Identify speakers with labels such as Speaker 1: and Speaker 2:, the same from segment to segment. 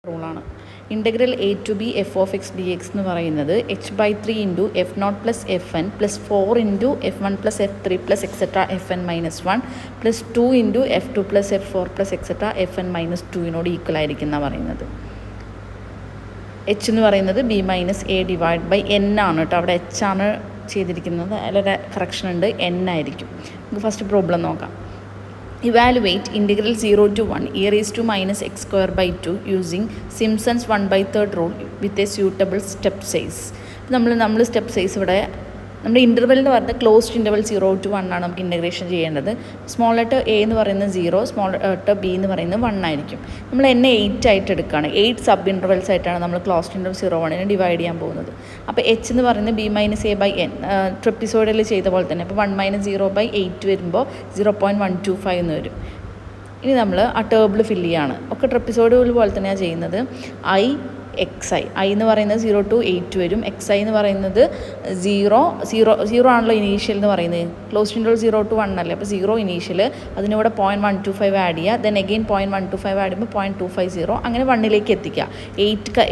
Speaker 1: റൂളാണ്. Integral A to B F of X D X എന്ന് പറയുന്നത് h/3 into F not plus F N plus 4 into F one plus F three plus etcetera F N minus 1 പ്ലസ് 2 into F two plus F four plus etcetera F N minus 2 equal ആയിരിക്കും എന്നാണ് പറയുന്നത്. H എന്ന് പറയുന്നത് B minus A divide by N ആണ് കേട്ടോ. അവിടെ H ആണ് ചെയ്തിരിക്കുന്നത്, അതിലൊരു കറക്ഷൻ ഉണ്ട്, എൻ ആയിരിക്കും. നമുക്ക് ഫസ്റ്റ് പ്രോബ്ലം നോക്കാം. Evaluate integral 0 to 1 e raised to minus x square by 2 using Simpson's 1/3 rule with a suitable step size. നമ്മൾ സ്റ്റെപ്പ് സൈസ് ഇവിടെ നമ്മുടെ ഇൻ്റർവെൽ എന്ന് പറയുന്നത് ക്ലോസ്ഡ് ഇൻ്റർവെൽ 0 to 1 ആണ് നമുക്ക് ഇൻ്റഗ്രേഷൻ ചെയ്യേണ്ടത്. സ്മോൾ ലെറ്റർ എ എന്ന് പറയുന്നത് 0, സ്മോൾ ലെറ്റർ ബി എന്ന് പറയുന്നത് 1 ആയിരിക്കും. നമ്മൾ എന്നെ 8 ആയിട്ട് എടുക്കുകയാണ്. 8 സബ് ഇൻ്റർവെൽസ് ആയിട്ടാണ് നമ്മൾ ക്ലോസ്ഡ് ഇൻ്റർവെൽ 0-1 ഡിവൈഡ് ചെയ്യാൻ പോകുന്നത്. അപ്പോൾ എച്ച് എന്ന് പറയുന്നത് B minus A by N, ട്രെപ്പിസോഡിൽ ചെയ്ത പോലെ തന്നെ. അപ്പോൾ 1 മൈനസ് 0/8 വരുമ്പോൾ 0.125 എന്ന് വരും. ഇനി നമ്മൾ ആ ടേബിൾ ഫില്ല് ചെയ്യാണ്. ഒക്കെ ട്രെപ്പിസോഡുകൾ പോലെ തന്നെയാണ് ചെയ്യുന്നത്. ഐ എന്ന് പറയുന്നത് 0 to 8 വരും. XI എന്ന് പറയുന്നത് 0 ആണല്ലോ ഇനീഷ്യൽ എന്ന് പറയുന്നത്. ക്ലോസ്ഡ് ഇൻ്റർവെൽ 0 to 1 അല്ലേ, അപ്പോൾ 0 ഇനീഷ്യൽ, അതിനിവിടെ 0.125 ആഡ് ചെയ്യുക, ദെൻ അഗെയിൻ 0.125 ആഡ് ചെയ്യുമ്പോൾ 0.250, അങ്ങനെ 1 എത്തിക്കുക.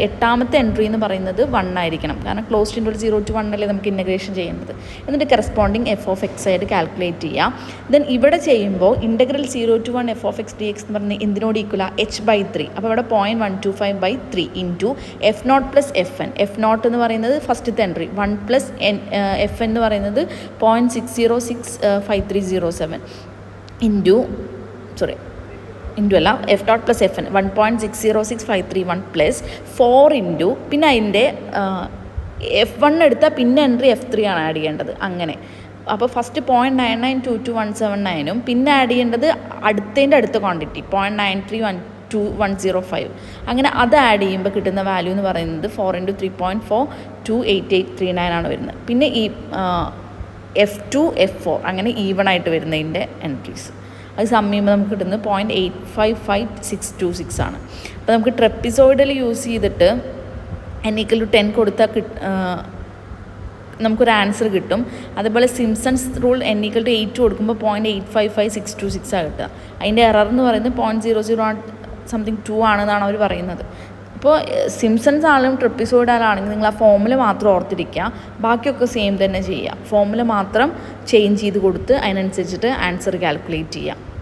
Speaker 1: എട്ടാമത്തെ എൻട്രി എന്ന് പറയുന്നത് 1 ആയിരിക്കണം, കാരണം ക്ലോസ്ഡ് ഇൻ്റർവെൽ 0 to 1 അല്ലേ നമുക്ക് ഇൻ്റഗ്രേഷൻ ചെയ്യേണ്ടത്. എന്നിട്ട് കറസ്പോണ്ടിങ് എഫ് ഓഫ് എക്സ് ആയിട്ട് കാൽക്കുലേറ്റ് ചെയ്യുക. ദെൻ ഇവിടെ ചെയ്യുമ്പോൾ integral 0 to 1 F of X D X എന്ന് പറഞ്ഞാൽ എന്തിനോട് ഈക്വല h/3. അപ്പോൾ ഇവിടെ 0.125/3 into F not plus F N. F naught എന്ന് പറയുന്നത് ഫസ്റ്റത്തെ എൻട്രി, 1 പ്ലസ് എഫ് എൻ എന്ന് പറയുന്നത് 0.6065307 ഇൻറ്റു അല്ല, F dot plus F N 1.606531 plus 4 into പിന്നെ അതിൻ്റെ F1 എടുത്താൽ പിന്നെ എൻട്രി F3 ആണ് ആഡ് ചെയ്യേണ്ടത്. അങ്ങനെ അപ്പോൾ ഫസ്റ്റ് 0.992217 പിന്നെ ആഡ് ചെയ്യേണ്ടത് അടുത്ത ക്വാണ്ടിറ്റി 0.931205. അങ്ങനെ അത് ആഡ് ചെയ്യുമ്പോൾ കിട്ടുന്ന വാല്യൂ എന്ന് പറയുന്നത് 4 × 3.428839 ആണ് വരുന്നത്. പിന്നെ ഈ F2 F4 അങ്ങനെ ഈവൺ ആയിട്ട് വരുന്നതിൻ്റെ എൻട്രീസ് അത് സം ചെയ്യുമ്പോൾ നമുക്ക് കിട്ടുന്നത് 0.855626 ആണ്. അപ്പോൾ നമുക്ക് ട്രെപ്പിസോയിഡിൽ യൂസ് ചെയ്തിട്ട് n=10 കൊടുത്താൽ നമുക്കൊരു ആൻസർ കിട്ടും. അതുപോലെ സിംപ്സൺസ് റൂൾ n=8 കൊടുക്കുമ്പോൾ 0.855626 ആണ് കിട്ടുക. അതിൻ്റെ എറർ എന്ന് പറയുന്നത് 0.00 ആണെന്നാണ് അവർ പറയുന്നത്. അപ്പോൾ സിംപ്സൺസ് ആണെങ്കിലും ട്രെപ്പിസോയിഡ് ആണെങ്കിലും നിങ്ങൾ ആ ഫോമുല മാത്രം ഓർത്തിരിക്കുക, ബാക്കിയൊക്കെ സെയിം തന്നെ ചെയ്യുക. ഫോമുല മാത്രം ചേഞ്ച് ചെയ്ത് കൊടുത്ത് അതിനനുസരിച്ചിട്ട് ആൻസർ കാൽക്കുലേറ്റ് ചെയ്യുക.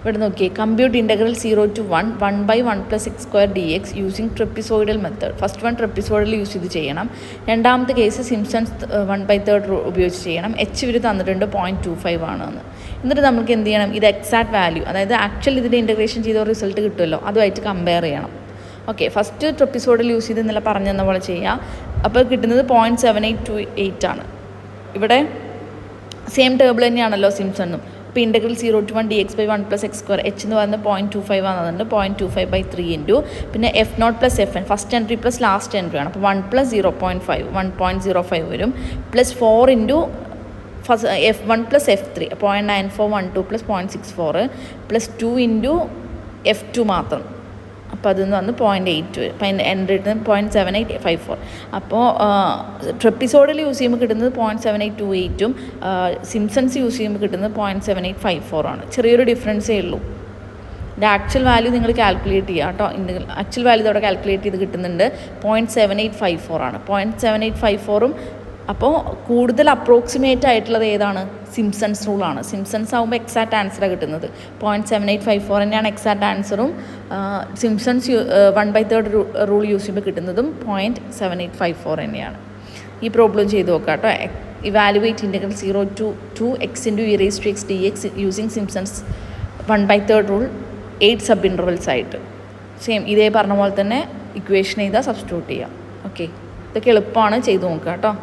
Speaker 1: ഇവിടെ നോക്കിയേ, compute integral 0 to 1 1/1 + x² dx using trapezoidal method. First one trapezoidal use ചെയ്ത് ചെയ്യണം. രണ്ടാമത്തെ കേസ് സിംപ്സൺസ് 1/3 ഉപയോഗിച്ച് ചെയ്യണം. എച്ച് ഇവർ തന്നിട്ടുണ്ട് 0.25 ആണെന്ന്. എന്നിട്ട് നമുക്ക് എന്ത് ചെയ്യണം, ഇത് എക്സാക്ട് വാല്യൂ, അതായത് ആക്ച്വൽ ഇതിൻ്റെ ഇൻ്റഗ്രേഷൻ ചെയ്ത റിസൾട്ട് കിട്ടുമല്ലോ, അതുമായിട്ട് കമ്പയർ ചെയ്യണം. ഓക്കെ, ഫസ്റ്റ് ട്രെപ്പിസോയിഡൽ യൂസ് ചെയ്ത് ഇന്നലെ പറഞ്ഞെന്ന പോലെ ചെയ്യുക. അപ്പോൾ കിട്ടുന്നത് 0.7828 ആണ്. ഇവിടെ സെയിം ടേബിൾ തന്നെയാണല്ലോ സിംപ്സണും. ഇപ്പോൾ integral 0 to 1 dx/1 + x², H എന്ന് പറയുന്നത് 0.25 ആണെന്നുണ്ട്, 0.25/3 ഇൻറ്റു പിന്നെ F not plus F N first entry plus last entry ആണ്. അപ്പോൾ 1 + 0.5 1.05 വരും, plus 4 into F1 + F3 0.9412 + 0.64 plus 2 into F2 മാത്രം, അപ്പോൾ അതെന്ന് വന്ന് 0.8 വരും. അപ്പോൾ അതിൻ്റെ എൻട്രി കിട്ടുന്നത് 0.7854. അപ്പോൾ ട്രെപ്പിസോഡിൽ യൂസ് ചെയ്യുമ്പോൾ കിട്ടുന്നത് 0.7828ഉം സിംപ്സൺസ് യൂസ് ചെയ്യുമ്പോൾ കിട്ടുന്നത് 0.7854 ആണ്. ചെറിയൊരു ഡിഫറൻസേ ഉള്ളൂ. ഇതിൻ്റെ ആക്ച്വൽ വാല്യൂ നിങ്ങൾ കാൽക്കുലേറ്റ് ചെയ്യുക കേട്ടോ. ആക്ച്വൽ വാല്യൂ ഇവിടെ കാൽക്കുലേറ്റ് ചെയ്ത് കിട്ടുന്നുണ്ട് 0.7854 ആണ്. 0.7854ഉം അപ്പോൾ കൂടുതൽ അപ്രോക്സിമേറ്റ് ആയിട്ടുള്ളത് ഏതാണ്, സിംപ്സൺസ് റൂളാണ്. സിംപ്സൺസ് ആകുമ്പോൾ എക്സാക്റ്റ് ആൻസറാണ് കിട്ടുന്നത്. 0.7854 തന്നെയാണ് എക്സാക്റ്റ് ആൻസറും. സിംപ്സൺസ് 1/3 റൂൾ യൂസ് ചെയ്യുമ്പോൾ കിട്ടുന്നതും 0.7854 തന്നെയാണ്. ഈ പ്രോബ്ലം ചെയ്ത് നോക്കാം കേട്ടോ. Evaluate integral 0 to 2 x × e raised to x dx using Simpson's 1/3 rule 8 sub intervals ആയിട്ട്. സെയിം ഇതേ പറഞ്ഞ പോലെ തന്നെ ഇക്വേഷൻ ചെയ്താൽ സബ്സ്റ്റിറ്റ്യൂട്ട് ചെയ്യാം. ഓക്കെ, ഇതൊക്കെ എളുപ്പമാണ്, ചെയ്ത് നോക്കുക കേട്ടോ.